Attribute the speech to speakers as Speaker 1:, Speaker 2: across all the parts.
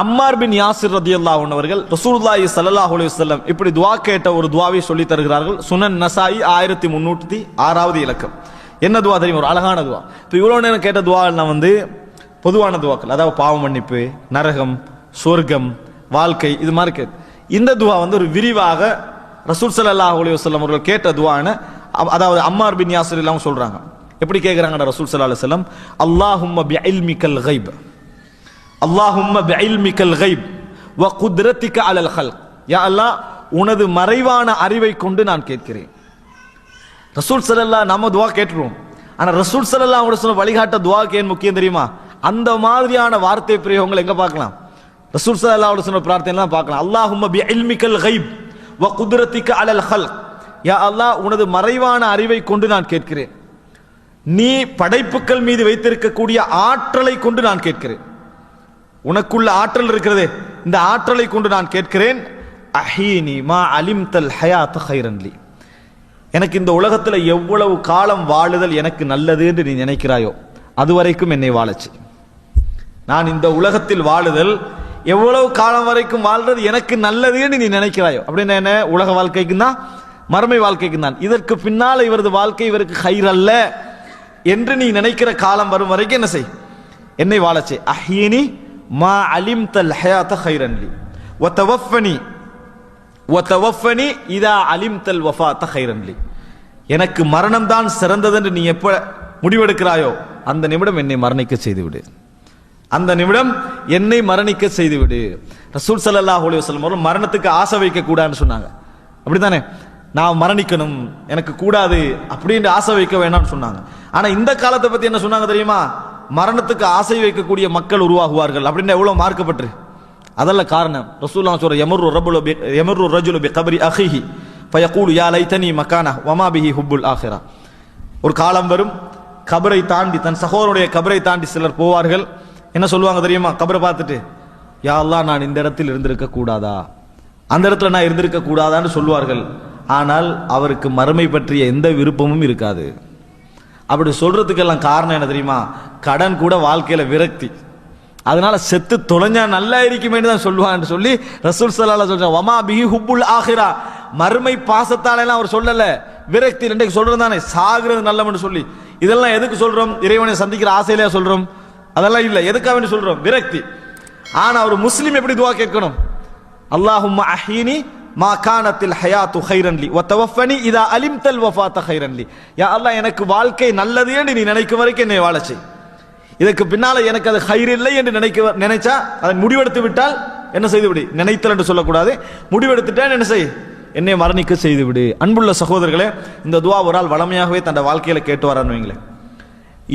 Speaker 1: அம்மார் பின் Yasser ரதியல்லாஹு அன்ஹு அவர்கள் ரசூலுல்லாஹி ஸல்லல்லாஹு அலைஹி வஸல்லம் இப்படி துஆ கேட்ட ஒரு துஆவை சொல்லி தருகிறார்கள். சுனன் நசாயி 1306வது இலக்கம். என்ன துஆ தெரியும்? ஒரு அழகான துஆ. இப்போ இவ்வளவு நேரம் கேட்ட துஆலாம் பொதுவான துஆக்கள், அதாவது பாவ மன்னிப்பு, நரகம், சொர்க்கம், வாழ்க்கை, இது மாதிரி கேட்டு இந்த துஆ ஒரு விரிவாக ரசூல் ஸல்லல்லாஹு அலைஹி வஸல்லம் அவர்கள் கேட்ட துஆன அதாவது அம்மார் பின் யாசிர் எல்லாம் சொல்றாங்க. எப்படி கேட்கிறாங்க ரசூல் ஸல்லல்லாஹு அலைஹி வஸல்லம்? அல்லாஹும்ம பிஇல்மிக்கல் கைப், அல்லாஹும்ம பிஇல்மிக்கல் கைப் வ குத்ரத்திக அலல் ஹல்க். யா அல்லாஹ், உனது மறைவான அறிவை கொண்டு நான் கேட்கிறேன். ரசூல் ஸல்லல்லாஹு நம்ம துஆ கேட்கிறோம். ஆனா ரசூல் ஸல்லல்லாஹு அலைஹி வஸல்லம் வழிகாட்ட துஆக்கு ஏன் முக்கியம் தெரியுமா? அந்த மாதிரியான வார்த்தை பிரயோகங்கள் எங்க பார்க்கலாம்? ரசூல் ஸல்லல்லாஹு அலைஹி வஸல்லம் பிரார்த்தனைலாம் பார்க்கலாம். அல்லாஹும்ம பிஇல்மிக்கல் கைப் வ குத்ரத்திக அலல் ஹல்க். யா அல்லாஹ், உனது மறைவான அறிவை கொண்டு நான் கேட்கிறேன். நீ படைப்புக்கள் மீது வைத்திருக்கக்கூடிய ஆற்றலை கொண்டு நான் கேட்கிறேன். உனக்குள்ள ஆற்றல் இருக்கிறதே, இந்த ஆற்றலை கொண்டு நான் கேட்கிறேன். அஹீனி மா அலிம்தல் ஹயாத் கைரன் லி. எனக்கு இந்த உலகத்தில் எவ்வளவு காலம் வாழுதல் எனக்கு நல்லது என்று நீ நினைக்கிறாயோ அதுவரைக்கும் என்னை வாழச்சு. நான் இந்த உலகத்தில் வாழுதல் எவ்வளவு காலம் வரைக்கும் வாழ்றது எனக்கு நல்லது என்று நீ நினைக்கிறாயோ, அப்படின்னு என்ன? உலக வாழ்க்கைக்கு தான், மறுமை வாழ்க்கைக்கு தான். இதற்கு பின்னால இவரது வாழ்க்கை இவருக்கு ஹைர் அல்ல என்று நீ நினைக்கிற காலம் வரும் வரைக்கும் என்ன செய்? என்னை வாழச்சு. அஹீனி மா அலிம்தல் ஹயாத் கைரன் லி வதவஃபனி இதா அலிம்தல் வஃபாத் கைரன் லி. எனக்கு மரணம் தான் சிறந்தது என்று நீ எப்ப முடிவெடுக்கிறாயோ அந்த நிமிடம் என்னை மரணிக்க செய்துவிடு, அந்த நிமிடம் என்னை மரணிக்க செய்துவிடு. ரசூல் ஸல்லல்லாஹு அலைஹி வஸல்லம் அவர்கள் மரணத்துக்கு ஆசை வைக்க கூடாதுன்னு சொன்னாங்க. அப்படித்தானே? நான் மரணிக்கணும், எனக்கு கூடாது அப்படின்னு ஆசை வைக்க வேண்டாம்னு சொன்னாங்க. ஆனா இந்த காலத்தை பத்தி என்ன சொன்னாங்க தெரியுமா? மரணத்துக்கு ஆசை வைக்கக்கூடிய மக்கள் உருவாகுவார்கள் அப்படின்னு எவ்வளவு மார்க்கப்பட்டு. அதெல்லாம் காரணம். ரசூலுல்லாஹ் சொல்ற யமர்ரு ரஜுலு பிகப்ரி அஹீஹி ஃபயகூலு யா லைதனி மகானா வமா பிஹி ஹுப்புல் ஆখিরা. ஒரு காலம் வரும், கபரை தாண்டி, தன் சகோதரனுடைய கபரை தாண்டி சிலர் போவார்கள். என்ன சொல்லுவாங்க தெரியுமா? கபரை பார்த்துட்டு, யா அல்லாஹ், நான் இந்த இடத்தில் இருந்திருக்க கூடாதா, அந்த இடத்துல நான் இருந்திருக்க கூடாதான்னு சொல்லுவார்கள். ஆனால் அவருக்கு மறுமை பற்றிய எந்த விருப்பமும் இருக்காது. அப்படி சொல்றதுக்கெல்லாம் காரணம் என்ன தெரியுமா? கடன் கூட வாழ்க்கையில விரக்தி. அதனால செத்து தொலைஞ்சா நல்லா இருக்குமே தான் சொல்லுவான்னு சொல்லி ரசூல் ஸல்லல்லாஹு அலைஹி வஸல்லம் வமா பிஹி ஹுப்புல் ஆখিরা. மறுமை பாசத்தால எல்லாம் அவர் சொல்லல, விரக்தி. ரெண்டைக்கு சொல்றது தானே, சாகிறது நல்லவன்னு சொல்லி. இதெல்லாம் எதுக்கு சொல்றோம்? இறைவனை சந்திக்கிற ஆசையிலேயே சொல்றோம்? அதெல்லாம் இல்ல. எதுக்காக வேண்டி சொல்றோம்? விரக்தி. ஆனா ஒரு முஸ்லிம் எப்படி துஆ கேட்கணும்? அல்லாஹும்ம அஹீனி மா கானத்தில் ஹயாத்து கைரன் லி வதவஃபனி இதா அலிம்தல் வஃபாத் கைரன் லி. யா அல்லாஹ், எனக்கு வாழ்க்கை நல்லது என்று நீ நினைக்கும் வரைக்கும் என்னை வாழச் செய். இதற்கு பின்னால எனக்கு அது ஹைர் இல்லை என்று நினைச்சா, அதை முடிவெடுத்து விட்டால் என்ன செய்து விடு? நினைத்தல் என்று சொல்லக்கூடாது, முடிவெடுத்துட்டேன் என்ன செய்? என்னை மரணிக்க செய்து விடு. அன்புள்ள சகோதரர்களே, இந்த துஆ ஒரு ஆள் வளமையாகவே தன் வாழ்க்கையில கேட்டு வரான்னு வைங்களேன்.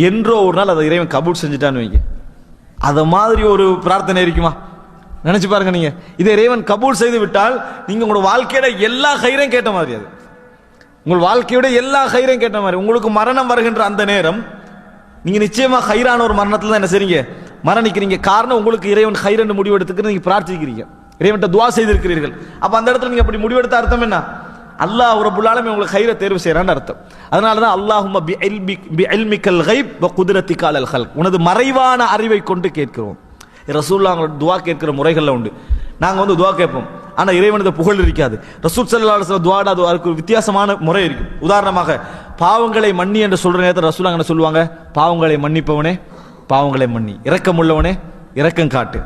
Speaker 1: என்றோ ஒரு நாள் அதை இறைவன் கபூல் செஞ்சுட்டான்னு வைங்க, அத மாதிரி ஒரு பிரார்த்தனை இருக்குமா? நினைச்சு பாருங்க. நீங்க இதை இறைவன் கபூல் செய்து விட்டால் நீங்க உங்களோட வாழ்க்கையோட எல்லா ஹைரையும் கேட்ட மாதிரி, அது உங்கள் வாழ்க்கையோட எல்லா ஹைரையும் கேட்ட மாதிரி. உங்களுக்கு மரணம் வருகின்ற அந்த நேரம் நீங்க நிச்சயமா ஹைரான ஒரு மரணத்துல தான் என்ன செய்றீங்க? மரணிக்கிறீங்க. காரணம், உங்களுக்கு இறைவன் ஹைர் என்று முடிவெடுத்துக்கு நீங்க பிரார்த்திக்கிறீங்க, இறைவன்ட்ட துஆ செய்திருக்கிறீர்கள். அப்ப அந்த இடத்துல நீங்க அப்படி முடிவெடுத்த அர்த்தம் என்ன? அல்லாஹ் ரப்புல் ஆலமீன் உங்களுக்கு ஹைரை தேர்வு செய்யறான்னு அர்த்தம். அதனாலதான் அல்லாஹும்ம பிஇல்மிக்கல் கைப் வ குத்ரத்திக அலல் ஹல்க், உனது மறைவான அறிவை கொண்டு கேட்கிறோம். ரசூலுல்லாஹ் துஆ கேட்கிற முறைகள்ல உண்டு. நாங்க துஆ கேட்போம், ஆனா இறைவனது புகழ் இருக்காது. ரசூல் ஸல்லல்லாஹு அலைஹி வஸல்லம் துஆடா அதுக்கு ஒரு வித்தியாசமான முறை இருக்கு. உதாரணமாக, பாவங்களை மன்னி என்று சொல்ற நேரத்தில் ரசூலுல்லாஹ் என்ன சொல்லுவாங்க? பாவங்களை மன்னிப்பவனே பாவங்களை மன்னி, இரக்கம் உள்ளவனே இரக்கம் காட்டு.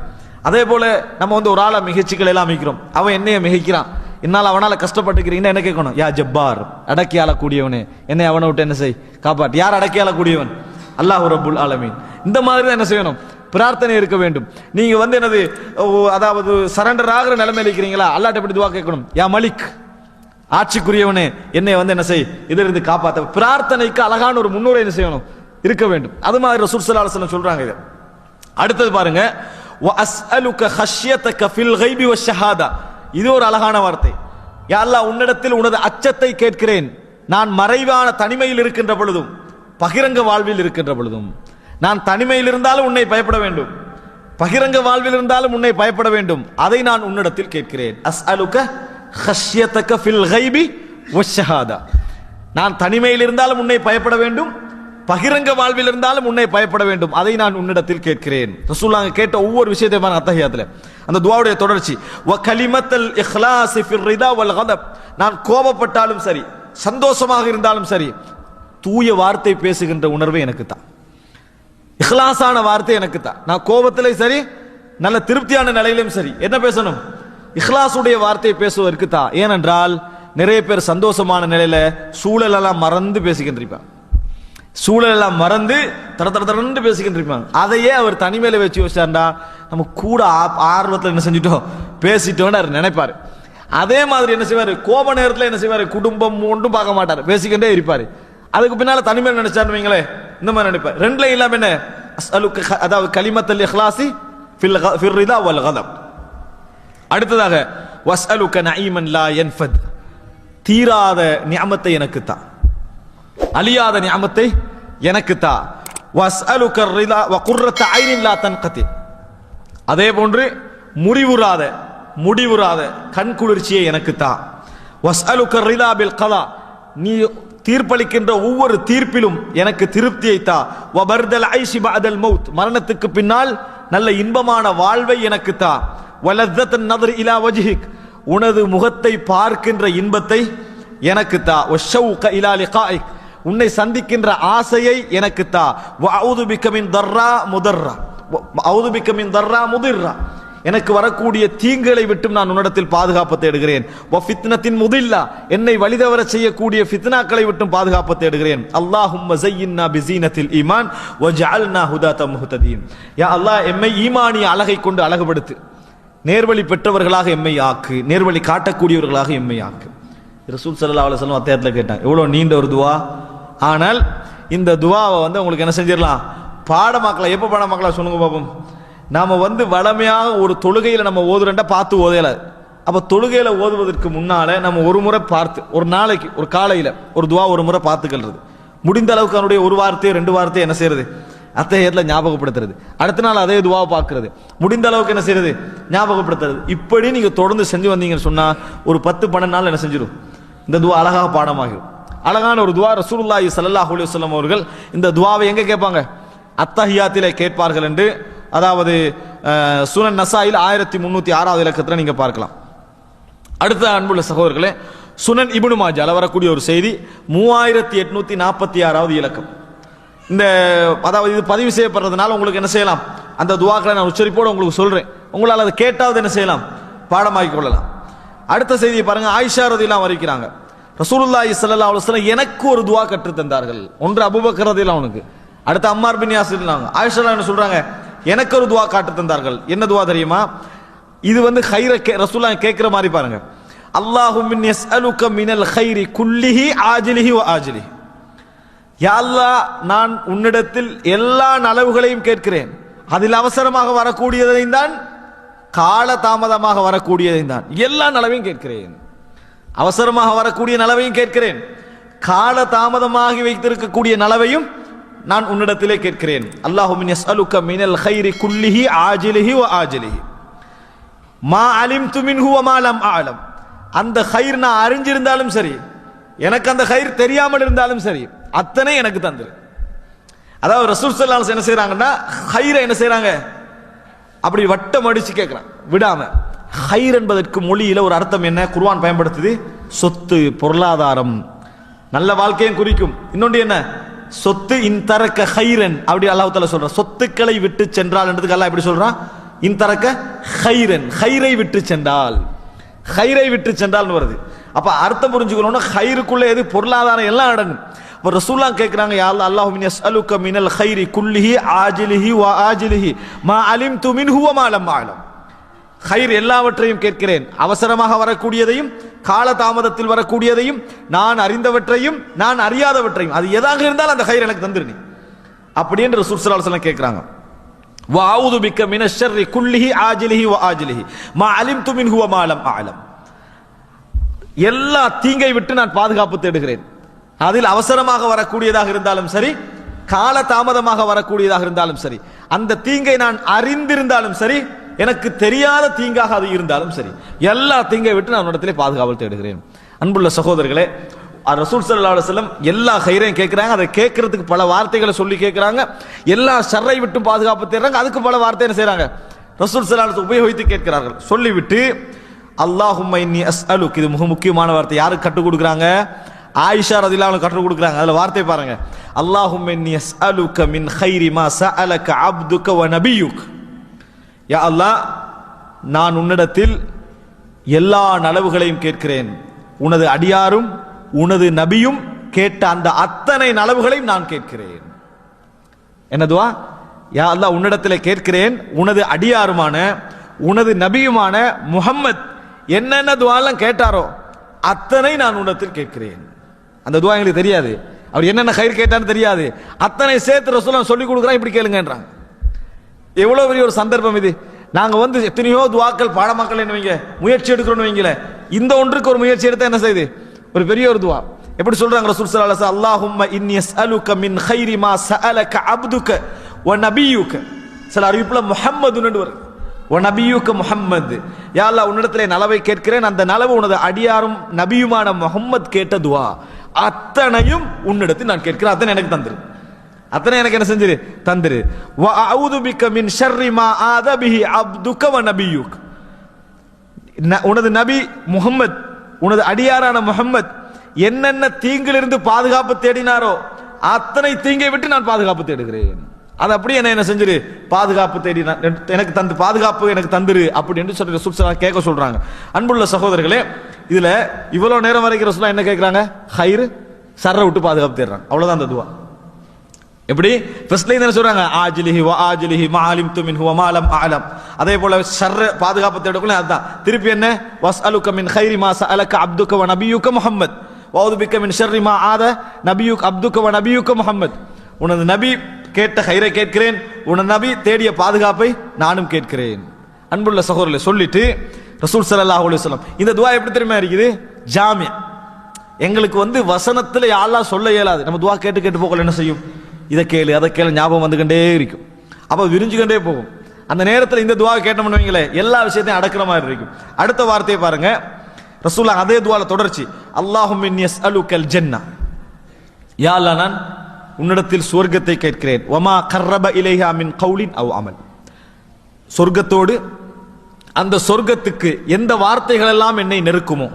Speaker 1: அதே போல நம்ம ஒரு ஆளை மிகச்சிகள் எல்லாம் அமைக்கிறோம், அவன் என்னைய மிகைக்கிறான், என்னால் அவனால கஷ்டப்பட்டுக்கிறீங்கன்னா என்ன கேட்கணும்? யா ஜப்பார், அடக்கி ஆளக்கூடியவனே, என்னை அவனை விட்டு என்ன செய்? காப்பாட்டு. யார் அடக்கி ஆளக்கூடியவன்? அல்லாஹ் ரப்புல் ஆலமீன். இந்த மாதிரி தான் என்ன செய்யணும்? பிரார்த்தனை இருக்க வேண்டும். நீங்க என்னது, அதாவது சரண்டர் ஆகிற நிலைமையில இருக்கிறீங்களா? அல்லாஹ்ட்ட எப்படி துஆ கேட்கணும்? யா மலிக், ஆட்சிக்குரியவனே, என்னை என்ன செய்? இதிலிருந்து காப்பாத்த. பிரார்த்தனைக்கு அழகான ஒரு முன்னுரை என்ன செய்யணும்? இருக்க வேண்டும். அது மாதிரி ரசூல் ஸல்லல்லாஹு அலைஹி வஸல்லம் சொல்றாங்க. இது அடுத்தது பாருங்க, வ அஸ்அலுக ஹஷ்யதக ஃபில் கைபி வஷ்ஷஹாதா. இது ஒரு அழகான வார்த்தை. யா அல்லாஹ், உன்னிடத்தில் உனது அச்சத்தை கேட்கிறேன். நான் மறைவான தனிமையில் இருக்கின்ற பொழுதும் பகிரங்க வாழ்வில் இருக்கின்ற பொழுதும். நான் தனிமையில் இருந்தாலும் உன்னை பயப்பட வேண்டும், பகிரங்க வாழ்வில் இருந்தாலும் உன்னை பயப்பட வேண்டும். அதை நான் உன்னிடத்தில் கேட்கிறேன். அஸ்அலுக ஹஷ்யதக ஃபில் கைபி வஷ்ஷஹாதா. நான் தனிமையில் இருந்தாலும் உன்னை பயப்பட வேண்டும், பகிரங்க வாழ்வில் இருந்தாலும் உன்னை பயப்பட வேண்டும், அதை நான் உன்னிடத்தில் கேட்கிறேன். ரசூலுல்லாஹ் கேட்ட ஒவ்வொரு விஷயத்தையும் அத்தஹியாத்துல அந்த துஆவுடைய தொடர்ச்சி. வ கலிமத்துல் இக்லாஸ் ஃபிர் ரிதா வல் கதப், நான் கோபப்பட்டாலும் சரி சந்தோஷமாக இருந்தாலும் சரி தூய வார்த்தை பேசுகின்ற உணர்வு எனக்கு தான், இஹ்லாஸான வார்த்தை எனக்கு தான். நான் கோபத்திலே சரி நல்ல திருப்தியான நிலையிலும் சரி என்ன பேசணும், இஹ்லாஸுடைய வார்த்தையை பேசுவதற்கு தான். ஏனென்றால் நிறைய பேர் சந்தோஷமான நிலையில சூழலெல்லாம் மறந்து பேசிக்கின்றிருப்பாங்க, சூழலெல்லாம் மறந்து தர தர தரன்னு பேசிக்கின்றிருப்பாங்க. அதையே அவர் தனிமையில வச்சு யோசிச்சார்டா நம்ம கூட ஆர்வத்தில் என்ன செஞ்சுட்டோம் பேசிட்டோன்னு அவர் நினைப்பாரு. அதே மாதிரி என்ன செய்வாரு, கோப நேரத்தில் என்ன செய்வாரு, குடும்பம் ஒன்றும் பார்க்க மாட்டார், பேசிக்கிட்டே இருப்பாரு. அதுக்கு பின்னால தனிமையில் நினைச்சாரு வைங்களே, இந்த மாதிரி நினைப்பார். ரெண்டுல இல்லாம என்ன, அதாவது கலிமத்துல் இக்லாஸி ஃபிர் ரிதா வல் கதப். அடுத்ததாக வஸ்அலுக நஈமன் லா யன்ஃபத், தீராத நிஅமத்தை எனக்கு தா, அழியாத நிஅமத்தை எனக்கு தா. வஸ்அலுக ரிதா வ குர்ரத ஐனின் லா தன்கதி, அதே போன்று முடிவுறாத கண் குளிர்ச்சியை எனக்கு தா. வஸ்அலுக ரிதா பில் கதா, நீ தீர்ப்பளிக்கின்ற ஒவ்வொரு தீர்ப்பிலும் எனக்கு திருப்தியை தா. வ பர்தல் ஐஷி பஅதல் மௌத், மரணத்துக்கு பின்னால் நல்ல இன்பமான வாழ்வை எனக்கு தா. வலத்தன் நதர் இலா வஜ்ஹிக், உனது முகத்தை பார்க்கின்ற இன்பத்தை எனக்கு தா. வஷௌக இலா லிகாயிக், உன்னை சந்திக்கின்ற ஆசையை எனக்கு தா. வஅஊது பிக மின் தர்ரா முதர்ரா, அஊது பிக மின் தர்ரா முதிர்ரா, எனக்கு வரக்கூடிய தீங்குகளை விட்டு நான் உன்னிடத்தில் பாதுகாப்பு தேடுகிறேன். வஃபித்னத்தின் முதில்லா, என்னை வழிதவர செய்யக்கூடிய ஃபித்னாக்களை விட்டு பாதுகாப்பு தேடுகிறேன். அல்லாஹும்ம ஸய்யின்னா பிஸீனத்தில் ஈமான் வஜஅல்னா ஹுதாத்தம் முஹ்ததீன், யா அல்லாஹ் எம்மை ஈமானிய அழகை கொண்டு அழகுபடுத்து, நேர்வழி பெற்றவர்களாக எம்மை ஆக்கு, நேர்வழி காட்டக்கூடியவர்களாக எம்மை ஆக்கு. ரசூல் ஸல்லல்லாஹு அலைஹி வஸல்லம் அத்தியாயத்தில் கேட்டாங்க, எவ்வளவு நீண்ட ஒரு துவா, ஆனால் இந்த துவாவை உங்களுக்கு என்ன செஞ்சிடலாம், பாடமாக்கலாம். எப்போ பாடமாக்கலாம் சொல்லுங்க பாப்போம். நாம வளமையாக ஒரு தொழுகையில நம்ம ஓதுறண்டா பார்த்து ஓதையல. அப்ப தொழுகையில ஓதுவதற்கு முன்னால நம்ம ஒரு முறை பார்த்து, ஒரு நாளைக்கு ஒரு காலையில ஒரு துவா ஒரு முறை பார்த்துக்கிறது, முடிந்த அளவுக்கு அவனுடைய ஒரு வார்த்தையோ 2 வார்த்தையோ என்ன செய்யறது அத்தஹியத்துல ஞாபகப்படுத்துறது, அடுத்த நாள் அதே துவாவை பார்க்கிறது, முடிந்த அளவுக்கு என்ன செய்யறது ஞாபகப்படுத்துறது. இப்படி நீங்க தொடர்ந்து செஞ்சு வந்தீங்கன்னு சொன்னா ஒரு 10-12 நாள் என்ன செஞ்சிடும், இந்த துவா அழகாக பாடமாகிடும். அழகான ஒரு துவா. ரசூலுல்லாஹி ஸல்லல்லாஹு அலைஹி வஸல்லம் அவர்கள் இந்த துவாவை எங்க கேட்பாங்க, அத்தஹியாத்திலே கேட்பார்கள் என்று, அதாவது சுனன் நசாயில் 1306வது இலக்கத்தில் நீங்க பார்க்கலாம். அடுத்த அன்புள்ள சகோதரர்களே, சுனன் இப்னு மாஜால வரக்கூடிய ஒரு செய்தி 3846வது இலக்கம். இந்த அதாவது இது பதிவு செய்யப்படுறதுனால உங்களுக்கு என்ன செய்யலாம், அந்த துவாக்களை நான் உச்சரிப்போடு உங்களுக்கு சொல்றேன், உங்களால் அதை கேட்டாவது என்ன செய்யலாம், பாடமாக்கி கொள்ளலாம். அடுத்த செய்தியை பாருங்க, ஆயிஷா ரலியல்லாஹு அன்ஹா அறிவிக்கிறாங்க, ரசூலுல்லாஹி ஸல்லல்லாஹு அலைஹி வஸல்லம் எனக்கு ஒரு துவா கற்று தந்தார்கள். ஒன்று அபூபக்கர் ரலியல்லாஹு அன்ஹு, அடுத்து அம்மார் பின் யாசிர் ரலியல்லாஹு அன்ஹு. ஆயிஷா என்ன சொல்றாங்க, எனக்கு ஒரு துவா காட்டு தந்தார்கள். என்ன துவா தெரியுமா, இது ஹைர ரசூலுல்லாஹ் கேட்கிற மாதிரி பாருங்க. அல்லாஹும்ம யஸ்அலுக மினல் கைரி குல்லிஹி ஆஜிலிஹி வ ஆஜிலிஹி, யா அல்லாஹ் நான் உன்னிடத்தில் எல்லா நலவுகளையும் கேட்கிறேன், அதில் அவசரமாக வரக்கூடியதையும் தான் கால தாமதமாக வரக்கூடியதையும் தான், எல்லா நலவையும் கேட்கிறேன். அவசரமாக வரக்கூடிய நலவையும் கேட்கிறேன், கால தாமதமாகி வைத்திருக்கக்கூடிய நலவையும் நான் உன்னிடத்திலே கேட்கிறேன். அல்லாஹும்ம யஸ்அலுக மினல் கைரி குல்லிஹி ஆஜிலிஹி வ ஆஜிலிஹி மா அலிம்து மின்ஹு வ மா லம் அஅலம், அந்த கைர் நான் அறிஞ்சிருந்தாலும் சரி, எனக்கு அந்த கைர் தெரியாமல் இருந்தாலும் சரி, அத்தனை எனக்கு தந்துரு. அதாவது ரசூல் ஸல்லல்லாஹு அலைஹி வஸல்லம் என்ன செய்றாங்கன்னா, கைரை என்ன செய்றாங்க, அப்படி வட்டம் அடிச்சு கேட்கிறான் விடாம. கைர் என்பதற்கு மொழியில ஒரு அர்த்தம் என்ன, குர்ஆன் பயன்படுத்துது, சொத்து, பொருளாதாரம், நல்ல வாழ்க்கையும் குறிக்கும். இன்னொன்று என்ன, சொத்து இன்தரக்க கைரன், அப்படி அல்லாஹ் தஆலா சொல்றான். சொத்துக்களை விட்டு சென்றால் என்றதுக்கு அல்லாஹ் எப்படி சொல்றான், இன்தரக்க கைரன், கைரை விட்டு சென்றால், கைரை விட்டு சென்றால்னு வருது. அப்ப அர்த்தம் புரிஞ்சுக்கணும்னா கைருக்குள்ள எது, பொருளாதாரம் எல்லாம் அடங்கும். அப்ப ரசூலுல்லாஹ் கேட்கிறாங்க, யா அல்லாஹ் அல்லாஹும்ம யஸ்அலுக மினல் கைரி குல்லிஹி ஆஜிலிஹி வ ஆஜிலிஹி மா அலிம்து மின்ஹு வ மா லம் அஅலம், கைர் எல்லாவற்றையும் கேட்கிறேன், அவசரமாக வரக்கூடியதையும் கால தாமதத்தில் வரக்கூடியதையும், நான் அறிந்தவற்றையும் நான் அறியாதவற்றையும், அது எதாக இருந்தாலும் அந்த கைர் எனக்கு தந்துரு நீ, அப்படி என்று ரசூல் ஸல்லல்லாஹு அலைஹி வஸல்லம் கேட்கிறாங்க. வ அஊது பிக மினஷ் ஷர்ரி குல்லிஹி ஆஜிலிஹி வ ஆஜிலிஹி மா அலிம்து மின்ஹு வ மா லம் அஅலம், எல்லா தீங்கை விட்டு நான் பாதுகாப்பு தேடுகிறேன், அதில் அவசரமாக வரக்கூடியதாக இருந்தாலும் சரி, கால தாமதமாக வரக்கூடியதாக இருந்தாலும் சரி, அந்த தீங்கை நான் அறிந்திருந்தாலும் சரி, எனக்கு தெரியாத தீங்காக அது இருந்தாலும் சரி, எல்லா தீங்கை விட்டு நான் இடத்திலே பாதுகாவல் தேடுகிறேன். அன்புள்ள சகோதரர்களே, ரசூல் ஸல்லல்லாஹு அலைஹி வஸல்லம் எல்லா ஹைரையும் கேட்கிறாங்க, அதை கேட்கறதுக்கு பல வார்த்தைகளை சொல்லி கேட்கிறாங்க, எல்லா ஷர்ரை விட்டு பாதுகாப்பு தேடுறாங்க, அதுக்கு பல வார்த்தை என்ன செய்றாங்க ரசூல் ஸல்லல்லாஹு அலைஹி வஸல்லம் உபயோகித்து கேட்கிறார்கள். சொல்லிவிட்டு அல்லாஹும்ம இன்னி அஸ்அலுக், இது மிக முக்கியமான வார்த்தை. யாருக்கு கற்றுக் கொடுக்குறாங்க? ஆயிஷா ரலியல்லாஹு அன்ஹா கற்றுக் கொடுக்குறாங்க. அதுல வார்த்தை பாருங்க, அல்லாஹும்ம இன்னி அஸ்அலுக மின் கைரி மா சஅலக அப்துக வ நபியுக். யா அல்லாஹ், நான் உன்னிடத்தில் எல்லா நலவுகளையும் கேட்கிறேன், உனது அடியாரும் உனது நபியும் கேட்ட அந்த அத்தனை நலவுகளையும் நான் கேட்கிறேன். என்ன துவா? யா அல்லாஹ், உன்னிடத்தில் கேட்கிறேன், உனது அடியாருமான உனது நபியுமான முஹம்மத் என்னென்ன துவாலாம் கேட்டாரோ அத்தனை நான் உன்னிடத்தில் கேட்கிறேன். அந்த துவா எங்களுக்கு தெரியாது, அவர் என்னென்ன கயிறு கேட்டான்னு தெரியாது, அத்தனை சேர்த்து ரசூலுல்லாஹ் சொல்லி கொடுக்குறான், இப்படி கேளுங்கன்றாங்க. எவ்வளவு பெரிய ஒரு சந்தர்ப்பம் இது. நாங்க எத்தனையோ துவாக்கள் பாடமாக்கல் என்ன வைங்க, முயற்சி எடுக்கிறோம்னு வைங்கள, இந்த ஒன்றுக்கு ஒரு முயற்சி எடுத்தா என்ன செய்யுது, ஒரு பெரிய ஒரு துவா. எப்படி சொல்றாங்க ரசூல் ஸல்லல்லாஹு அலைஹி வஸல்லம், அல்லாஹும்ம இன்னி அஸ்அலுக மின் கைரி மா சஅலக அப்துக வ நபியுக. சில அறிவிப்புல முஹம்மதுன்னு வரும், வ நபியுக முஹம்மது. யா அல்லாஹ், உன்னிடத்திலே நலவை கேட்கிறேன், அந்த நலவு உனது அடியாரும் நபியுமான முஹம்மத் கேட்ட துவா அத்தனையும் உன்னிடத்தில் நான் கேட்கிறேன், அத்தனை எனக்கு தந்துரு, அத்தனை எனக்கு என்ன செஞ்சிரு தந்துரு. வ அஊது பிக மின் ஷர்ரி மா ஆத பிஹி அப்துக வ நபியுக். உனது நபி முஹம்மத், உனது அடியாரான முஹம்மத் என்னென்ன தீங்கிலிருந்து பாதுகாப்பு தேடினாரோ அத்தனை தீங்கை விட்டு நான் பாதுகாப்பு தேடுகிறேன். அது அப்படியே என்ன செஞ்சிரு, பாதுகாப்பு தேடி எனக்கு தந்து பாதுகாப்பு எனக்கு தந்துரு அப்படின்னு சொல்லி ரசூல் ஸல்லல்லாஹு கேட்க சொல்றாங்க. அன்புள்ள சகோதரர்களே, இதுல இவ்வளவு நேரம் வரைக்கும் ரசூலுல்லாஹ் என்ன கேட்கிறாங்க? ஹைர், ஷர்ரை விட்டு பாதுகாப்பு தேடுறாங்க, அவ்வளவுதான் அந்த துவா. எப்படி ஃபர்ஸ்ட்ல என்ன சொல்றாங்க? ஆஜிலிஹி வ ஆஜிலிஹி மா அலிம்து மின்ஹு வ மா லம் அலம். அதே போல ஷர்ர பாதுகாப்பு தேடக்குள்ள அதுதான். திருப்பி என்ன? வஸ்அலுக மின் கைரி மா சஅலக அப்துக வ நபியுக முஹம்மத் வ அஊது பிக மின் ஷர்ரி மா ஆத நபியுக அப்துக வ நபியுக முஹம்மத். உனது நபி கேட்ட ஹைரை கேட்கிறேன், உனது நபி தேடிய பாதுகாப்பை நானும் கேட்கிறேன். அன்புள்ள சகோதரர்களே, சொல்லிட்டு ரசூல் ஸல்லல்லாஹு அலைஹி வஸல்லம் இந்த துவா எப்படி தெரியுமா இருக்குது? ஜாமியா. எங்களுக்கு வசனத்துல அல்லாஹ் சொல்ல இயலாது, நம்ம துவா கேட்டு கேட்டு போகல என்ன செய்யும், இதை கேளு அதை கேளு ஞாபகம் வந்துகிட்டே இருக்கும், அப்ப விரிஞ்சுக்கிட்டே போகும். அந்த நேரத்தில் இந்த துவா கேட்டோம்னு வைங்களே, எல்லா விஷயத்தையும் அடக்கிற மாதிரி இருக்கும். அடுத்த வார்த்தையை பாருங்க, ரசூலுல்லாஹ் அதே துவால தொடர்ச்சி, அல்லாஹும்ம இன்னி அஸ்அலுக்கல் ஜன்னah. யா அல்லாஹ், நான் உன்னிடத்தில் சுவர்க்கத்தை கேட்கிறேன். வமா கர்ரப இலைஹா மின் கௌலின் அவ் அமல். சொர்க்கத்தோடு அந்த சொர்க்கத்துக்கு எந்த வார்த்தைகள் எல்லாம் என்னை நெருக்குமோ,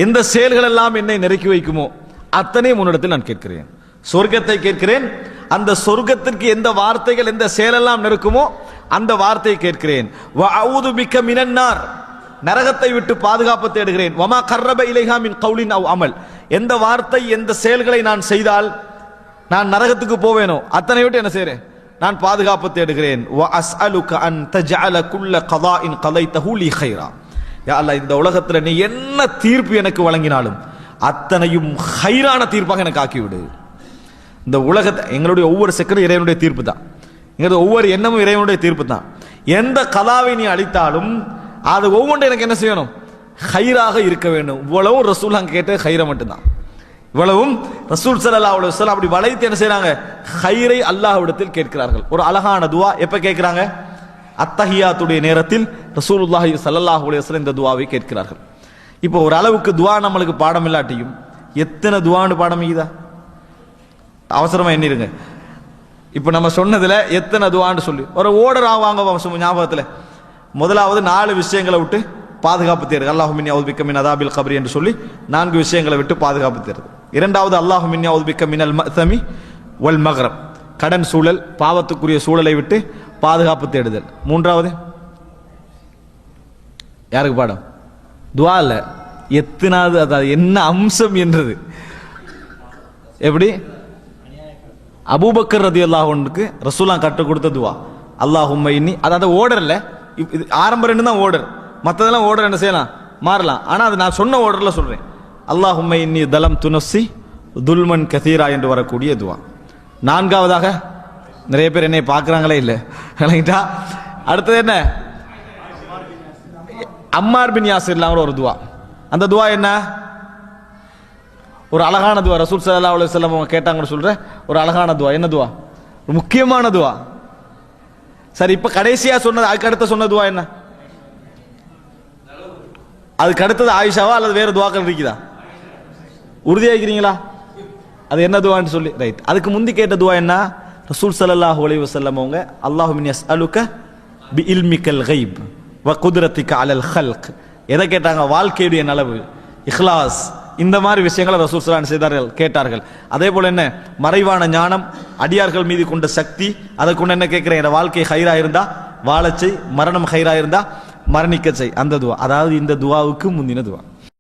Speaker 1: எந்த செயல்கள் எல்லாம் என்னை நெருக்கி வைக்குமோ அத்தனை உன்னிடத்தில் நான் கேட்கிறேன். சொர்க்கத்தை கேட்கிறேன், அந்த சொர்க்கத்திற்கு எந்த வார்த்தைகள் எந்த செயலெல்லாம் நெருக்குமோ அந்த வார்த்தையை கேட்கிறேன். வ அஊது பிக மினன் நார். நரகத்தை விட்டு பாதுகாப்பு தேடுகிறேன். வமா கர்ரப இலைஹா மின் கௌலின் அவ் அமல். எந்த வார்த்தை எந்த செயல்களை நான் செய்தால் நான் நரகத்துக்கு போவேனோ அத்தனை விட்டு என்ன செய்றேன், நான் பாதுகாப்பு தேடுகிறேன். வ அஸ்அலுக அன் தஜஅல குல்ல கதாஇன் கதைதஹு லி கைரா. யா அல்லாஹ், இந்த உலகத்துல நீ என்ன தீர்ப்பு எனக்கு வழங்கினாலும் அத்தனையும் ஹைரான தீர்ப்பாக எனக்கு ஆக்கிவிடு. இந்த உலகத்தை எங்களுடைய ஒவ்வொரு செகண்டும் இறைவனுடைய தீர்ப்பு தான், எங்களுடைய ஒவ்வொரு எண்ணமும் இறைவனுடைய தீர்ப்பு தான். எந்த கதாவை நீ அளித்தாலும் அது ஒவ்வொன்றும் எனக்கு என்ன செய்யணும், ஹைராக இருக்க வேண்டும். இவ்வளவும் ரசூல் அங்க கேட்ட ஹைரை மட்டும்தான். இவ்வளவும் ரசூல் ஸல்லல்லாஹு அலைஹி வஸல்லம் அப்படி வளைத்து என்ன செய்றாங்க, ஹைரை அல்லாஹ்விடத்தில் கேட்கிறார்கள். ஒரு அழகான துவா எப்ப கேட்கிறாங்க? அத்தஹியாத்துடைய நேரத்தில் ரசூலுல்லாஹி ஸல்லல்லாஹு அலைஹி வஸல்லம் இந்த துவாவை கேட்கிறார்கள். இப்போ ஒரு அளவுக்கு துவா நம்மளுக்கு பாடம் இல்லாட்டியும் எத்தனை துவான்னு பாடம் இருக்குதா? அவசரமா எண்ணிருங்க. இப்ப நம்ம சொன்னதுல எத்தனை துவான்னு சொல்லி ஒரு ஓர்டர் ஆவாங்க ஞாபகத்துல. முதலாவது 4 விஷயங்களை விட்டு பாதுகாப்பு தேடுது, அல்லாஹும்ம இன்னி அஊது பிக்க மின் அதாபில் கப்ரி என்று சொல்லி 4 விஷயங்களை விட்டு பாதுகாப்பு தேடுது. இரண்டாவது அல்லாஹும்ம இன்னி அஊது பிக்க மினல் மஅ்தமி வல் மக்ரப், கடன் சூழல் பாவத்துக்குரிய சூழலை விட்டு பாதுகாப்பு தேடுதல். மூன்றாவது யாருக்கு பாடம்? துவா இல்ல, எத்தனாவது, அதாவது என்ன அம்சம் என்றது. எப்படி? அபூபக்கர் ரலியல்லாஹு அன்ஹுக்கு ரசூலுல்லாஹ் கற்றுக் கொடுத்த துவா அல்லாஹும்ம இன்னி, அதாவது ஓர்டர் இல்ல, இது ஆரம்ப 2 தான் ஓர்டர், மற்றதெல்லாம் ஓர்டர் என்ன செய்யலாம், மாறலாம். ஆனா அது நான் சொன்ன ஓர்டர்ல சொல்றேன். அல்லாஹும்ம இன்னி தலம்து நஃப்ஸி துல்மன் கஸீரா என்று வரக்கூடிய துவா. நான்காவதாக, நிறைய பேர் என்னை பார்க்கறாங்களே இல்ல, அடுத்தது என்ன? அம்மார் பின் யாசிர்லாம் ஒரு துவா. அந்த துவா என்ன? ஒரு அழகான துவா. ரசூல் ஸல்லல்லாஹு அலைஹி வஸல்லம் அவங்க கேட்டாங்கன்னு சொல்ற ஒரு அழகான துவா. என்ன துவா? ஒரு முக்கியமான துவா. சரி, இப்ப கடைசியா சொன்னது, அதுக்கு அடுத்த சொன்ன துவா என்ன? அதுக்கு அடுத்தது ஆயிஷாவா அல்லது வேற துவாக்கள் இருக்குதா? உறுதியாகிறீங்களா? அது என்ன துவான்னு சொல்லி ரைட். அதுக்கு முந்தி கேட்ட துவா என்ன? ரசூல் ஸல்லல்லாஹு அலைஹி வஸல்லம் அவங்க அல்லாஹும்ம யஸ்அலுக பி இல்மிக்கல் கைப் வ குத்ரத்திக அலல் ஹல்க் எதை கேட்டாங்க? வாழ்க்கையுடைய நலவு, இஹ்லாஸ், இந்த மாதிரி விஷயங்களை ரசூல் ஸல்லல்லாஹு அலைஹி வஸல்லம் கேட்டார்கள். அதே போல என்ன மறைவான ஞானம், அடியார்கள் மீது கொண்ட சக்தி, அதை கொண்டு என்ன கேட்கிறேன்? என் வாழ்க்கை ஹைரா இருந்தா வாழச்சை, மரணம் ஹைரா இருந்தா மரணிக்க செய். அந்த துவா, அதாவது இந்த துவாவுக்கு முந்தின துவா.